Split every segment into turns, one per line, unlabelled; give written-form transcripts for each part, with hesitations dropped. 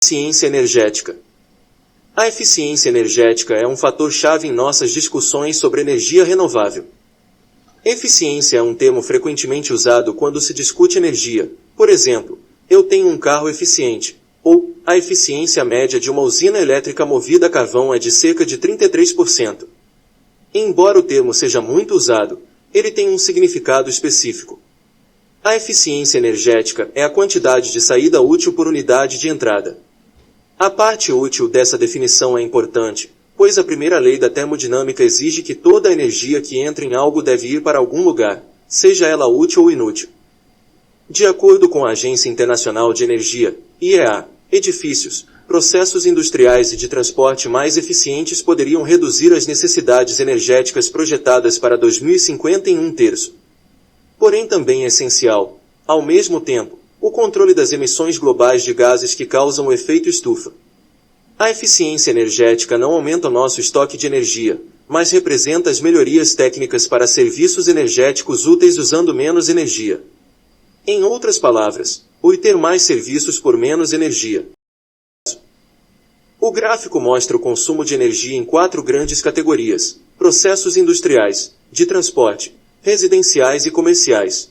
Eficiência energética. A eficiência energética é um fator-chave em nossas discussões sobre energia renovável. Eficiência é um termo frequentemente usado quando se discute energia. Por exemplo, eu tenho um carro eficiente, ou a eficiência média de uma usina elétrica movida a carvão é de cerca de 33%. Embora o termo seja muito usado, ele tem um significado específico. A eficiência energética é a quantidade de saída útil por unidade de entrada. A parte útil dessa definição é importante, pois a primeira lei da termodinâmica exige que toda a energia que entra em algo deve ir para algum lugar, seja ela útil ou inútil. De acordo com a Agência Internacional de Energia, IEA, edifícios, processos industriais e de transporte mais eficientes poderiam reduzir as necessidades energéticas projetadas para 2050 em 1/3. Porém também é essencial, ao mesmo tempo, o controle das emissões globais de gases que causam o efeito estufa. A eficiência energética não aumenta o nosso estoque de energia, mas representa as melhorias técnicas para serviços energéticos úteis usando menos energia. Em outras palavras, obter mais serviços por menos energia. O gráfico mostra o consumo de energia em 4 grandes categorias: processos industriais, de transporte, residenciais e comerciais.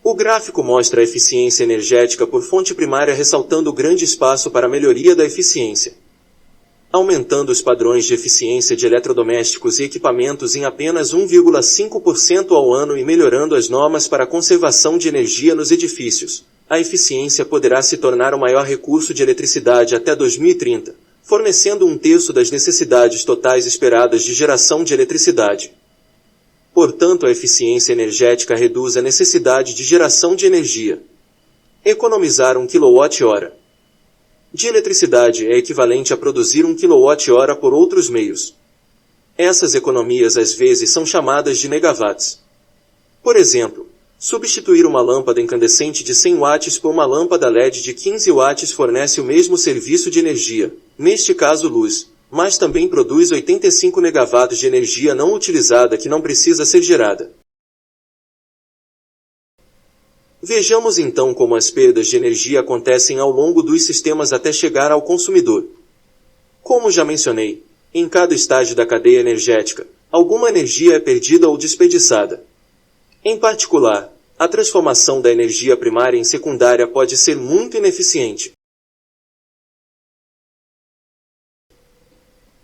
O gráfico mostra a eficiência energética por fonte primária, ressaltando o grande espaço para a melhoria da eficiência. Aumentando os padrões de eficiência de eletrodomésticos e equipamentos em apenas 1,5% ao ano e melhorando as normas para a conservação de energia nos edifícios, a eficiência poderá se tornar o maior recurso de eletricidade até 2030, fornecendo 1/3 das necessidades totais esperadas de geração de eletricidade. Portanto, a eficiência energética reduz a necessidade de geração de energia. Economizar 1 kWh de eletricidade é equivalente a produzir 1 kWh por outros meios. Essas economias às vezes são chamadas de megawatts. Por exemplo, substituir uma lâmpada incandescente de 100 watts por uma lâmpada LED de 15 watts fornece o mesmo serviço de energia, neste caso luz, mas também produz 85 megawatts de energia não utilizada que não precisa ser gerada. Vejamos então como as perdas de energia acontecem ao longo dos sistemas até chegar ao consumidor. Como já mencionei, em cada estágio da cadeia energética, alguma energia é perdida ou desperdiçada. Em particular, a transformação da energia primária em secundária pode ser muito ineficiente.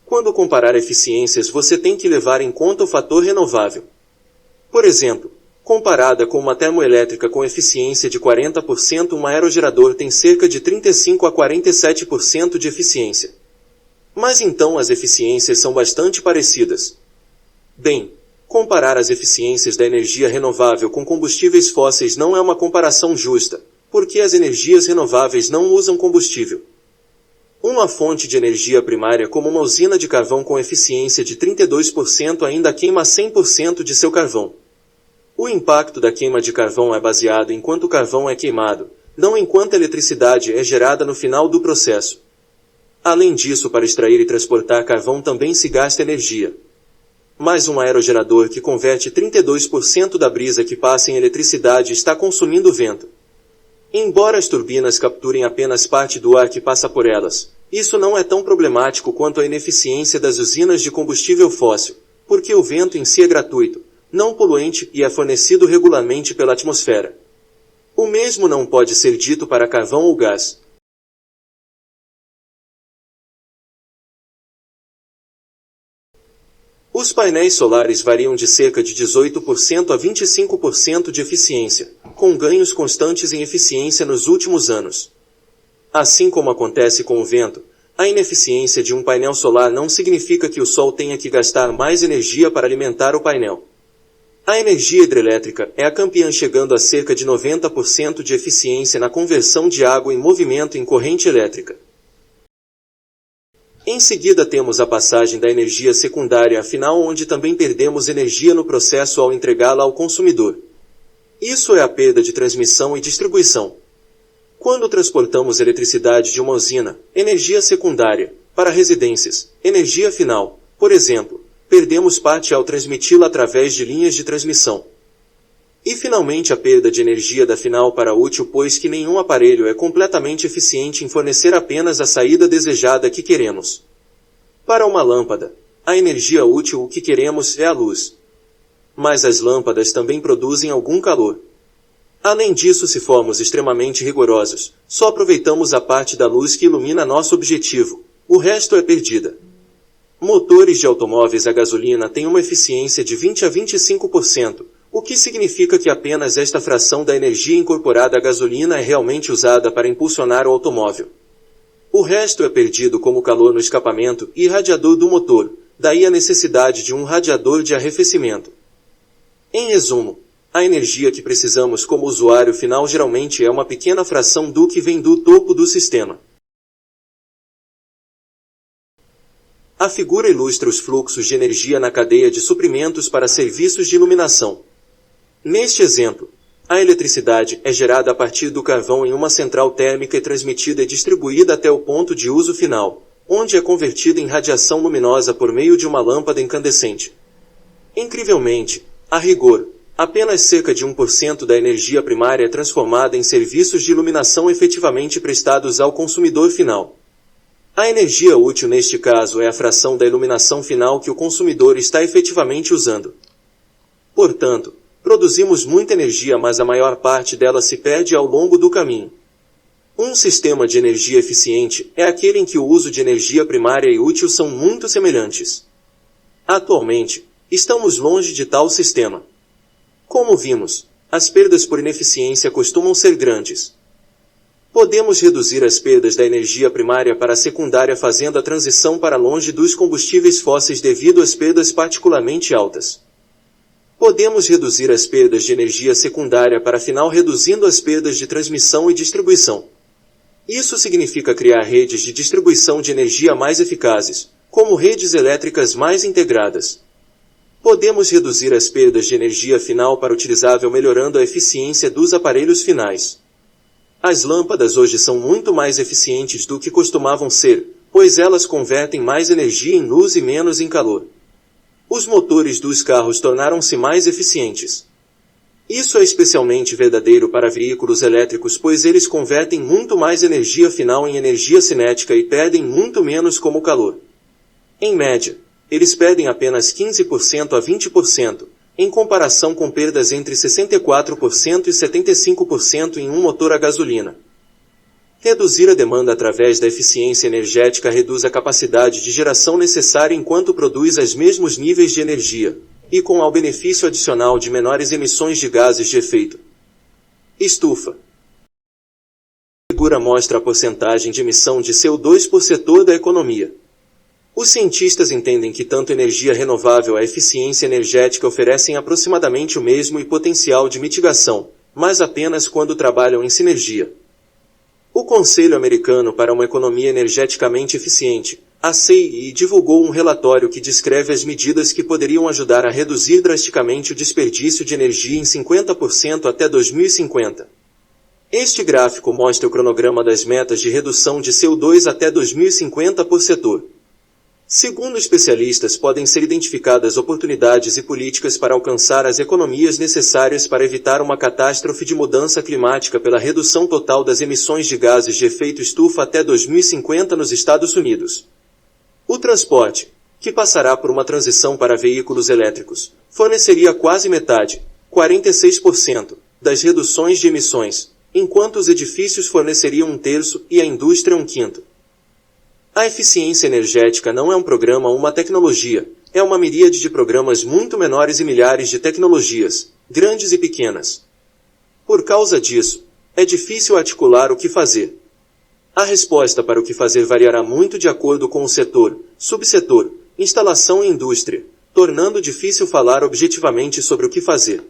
Quando comparar eficiências, você tem que levar em conta o fator renovável. Por exemplo, comparada com uma termoelétrica com eficiência de 40%, um aerogerador tem cerca de 35 a 47% de eficiência. Mas então as eficiências são bastante parecidas. Bem, comparar as eficiências da energia renovável com combustíveis fósseis não é uma comparação justa, porque as energias renováveis não usam combustível. Uma fonte de energia primária como uma usina de carvão com eficiência de 32% ainda queima 100% de seu carvão. O impacto da queima de carvão é baseado em quanto carvão é queimado, não em quanta eletricidade é gerada no final do processo. Além disso, para extrair e transportar carvão também se gasta energia. Mas um aerogerador que converte 32% da brisa que passa em eletricidade está consumindo vento. Embora as turbinas capturem apenas parte do ar que passa por elas, isso não é tão problemático quanto a ineficiência das usinas de combustível fóssil, porque o vento em si é gratuito, não poluente e é fornecido regularmente pela atmosfera. O mesmo não pode ser dito para carvão ou gás. Os painéis solares variam de cerca de 18% a 25% de eficiência, com ganhos constantes em eficiência nos últimos anos. Assim como acontece com o vento, a ineficiência de um painel solar não significa que o sol tenha que gastar mais energia para alimentar o painel. A energia hidrelétrica é a campeã, chegando a cerca de 90% de eficiência na conversão de água em movimento em corrente elétrica. Em seguida temos a passagem da energia secundária, afinal, onde também perdemos energia no processo ao entregá-la ao consumidor. Isso é a perda de transmissão e distribuição. Quando transportamos eletricidade de uma usina, energia secundária, para residências, energia final, por exemplo, perdemos parte ao transmiti-la através de linhas de transmissão. E finalmente a perda de energia da final para útil, pois que nenhum aparelho é completamente eficiente em fornecer apenas a saída desejada que queremos. Para uma lâmpada, a energia útil o que queremos é a luz. Mas as lâmpadas também produzem algum calor. Além disso, se formos extremamente rigorosos, só aproveitamos a parte da luz que ilumina nosso objetivo, o resto é perdida. Motores de automóveis a gasolina têm uma eficiência de 20 a 25%, o que significa que apenas esta fração da energia incorporada à gasolina é realmente usada para impulsionar o automóvel. O resto é perdido como calor no escapamento e radiador do motor, daí a necessidade de um radiador de arrefecimento. Em resumo, a energia que precisamos como usuário final geralmente é uma pequena fração do que vem do topo do sistema. A figura ilustra os fluxos de energia na cadeia de suprimentos para serviços de iluminação. Neste exemplo, a eletricidade é gerada a partir do carvão em uma central térmica e transmitida e distribuída até o ponto de uso final, onde é convertida em radiação luminosa por meio de uma lâmpada incandescente. Incrivelmente, a rigor, apenas cerca de 1% da energia primária é transformada em serviços de iluminação efetivamente prestados ao consumidor final. A energia útil neste caso é a fração da iluminação final que o consumidor está efetivamente usando. Portanto, produzimos muita energia, mas a maior parte dela se perde ao longo do caminho. Um sistema de energia eficiente é aquele em que o uso de energia primária e útil são muito semelhantes. Atualmente, estamos longe de tal sistema. Como vimos, as perdas por ineficiência costumam ser grandes. Podemos reduzir as perdas da energia primária para a secundária fazendo a transição para longe dos combustíveis fósseis devido às perdas particularmente altas. Podemos reduzir as perdas de energia secundária para final reduzindo as perdas de transmissão e distribuição. Isso significa criar redes de distribuição de energia mais eficazes, como redes elétricas mais integradas. Podemos reduzir as perdas de energia final para utilizável melhorando a eficiência dos aparelhos finais. As lâmpadas hoje são muito mais eficientes do que costumavam ser, pois elas convertem mais energia em luz e menos em calor. Os motores dos carros tornaram-se mais eficientes. Isso é especialmente verdadeiro para veículos elétricos, pois eles convertem muito mais energia final em energia cinética e perdem muito menos como calor. Em média, eles perdem apenas 15% a 20%, em comparação com perdas entre 64% e 75% em um motor a gasolina. Reduzir a demanda através da eficiência energética reduz a capacidade de geração necessária enquanto produz os mesmos níveis de energia, e com ao benefício adicional de menores emissões de gases de efeito estufa. A figura mostra a porcentagem de emissão de CO2 por setor da economia. Os cientistas entendem que tanto energia renovável e eficiência energética oferecem aproximadamente o mesmo e potencial de mitigação, mas apenas quando trabalham em sinergia. O Conselho Americano para uma Economia Energeticamente Eficiente, ACEI, divulgou um relatório que descreve as medidas que poderiam ajudar a reduzir drasticamente o desperdício de energia em 50% até 2050. Este gráfico mostra o cronograma das metas de redução de CO2 até 2050 por setor. Segundo especialistas, podem ser identificadas oportunidades e políticas para alcançar as economias necessárias para evitar uma catástrofe de mudança climática pela redução total das emissões de gases de efeito estufa até 2050 nos Estados Unidos. O transporte, que passará por uma transição para veículos elétricos, forneceria quase metade, 46%, das reduções de emissões, enquanto os edifícios forneceriam 1/3 e a indústria 1/5. A eficiência energética não é um programa ou uma tecnologia, é uma miríade de programas muito menores e milhares de tecnologias, grandes e pequenas. Por causa disso, é difícil articular o que fazer. A resposta para o que fazer variará muito de acordo com o setor, subsetor, instalação e indústria, tornando difícil falar objetivamente sobre o que fazer.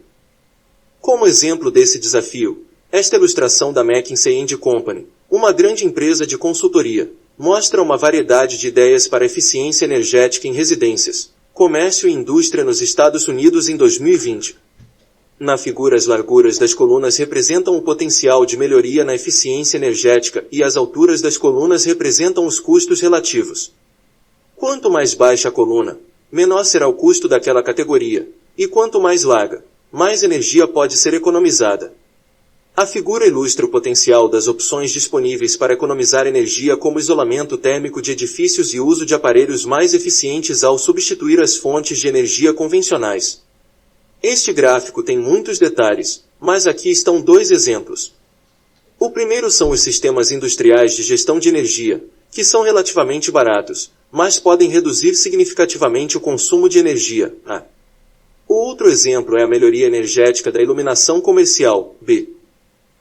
Como exemplo desse desafio, esta ilustração da McKinsey & Company, uma grande empresa de consultoria, mostra uma variedade de ideias para eficiência energética em residências, comércio e indústria nos Estados Unidos em 2020. Na figura, as larguras das colunas representam o potencial de melhoria na eficiência energética e as alturas das colunas representam os custos relativos. Quanto mais baixa a coluna, menor será o custo daquela categoria, e quanto mais larga, mais energia pode ser economizada. A figura ilustra o potencial das opções disponíveis para economizar energia, como isolamento térmico de edifícios e uso de aparelhos mais eficientes ao substituir as fontes de energia convencionais. Este gráfico tem muitos detalhes, mas aqui estão dois exemplos. O primeiro são os sistemas industriais de gestão de energia, que são relativamente baratos, mas podem reduzir significativamente o consumo de energia. A. O outro exemplo é a melhoria energética da iluminação comercial. B.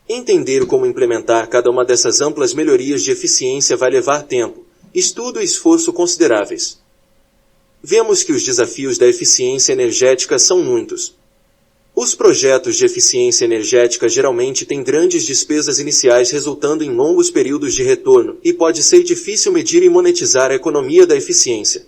Entender como implementar cada uma dessas amplas melhorias de eficiência vai levar tempo, estudo e esforço consideráveis. Vemos que os desafios da eficiência energética são muitos. Os projetos de eficiência energética geralmente têm grandes despesas iniciais resultando em longos períodos de retorno, e pode ser difícil medir e monetizar a economia da eficiência.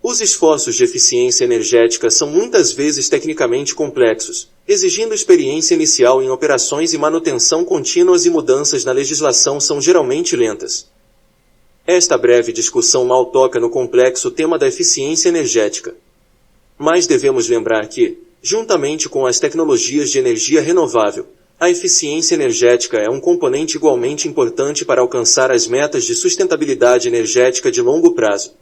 Os esforços de eficiência energética são muitas vezes tecnicamente complexos, exigindo experiência inicial em operações e manutenção contínuas, e mudanças na legislação são geralmente lentas. Esta breve discussão mal toca no complexo tema da eficiência energética. Mas devemos lembrar que, juntamente com as tecnologias de energia renovável, a eficiência energética é um componente igualmente importante para alcançar as metas de sustentabilidade energética de longo prazo.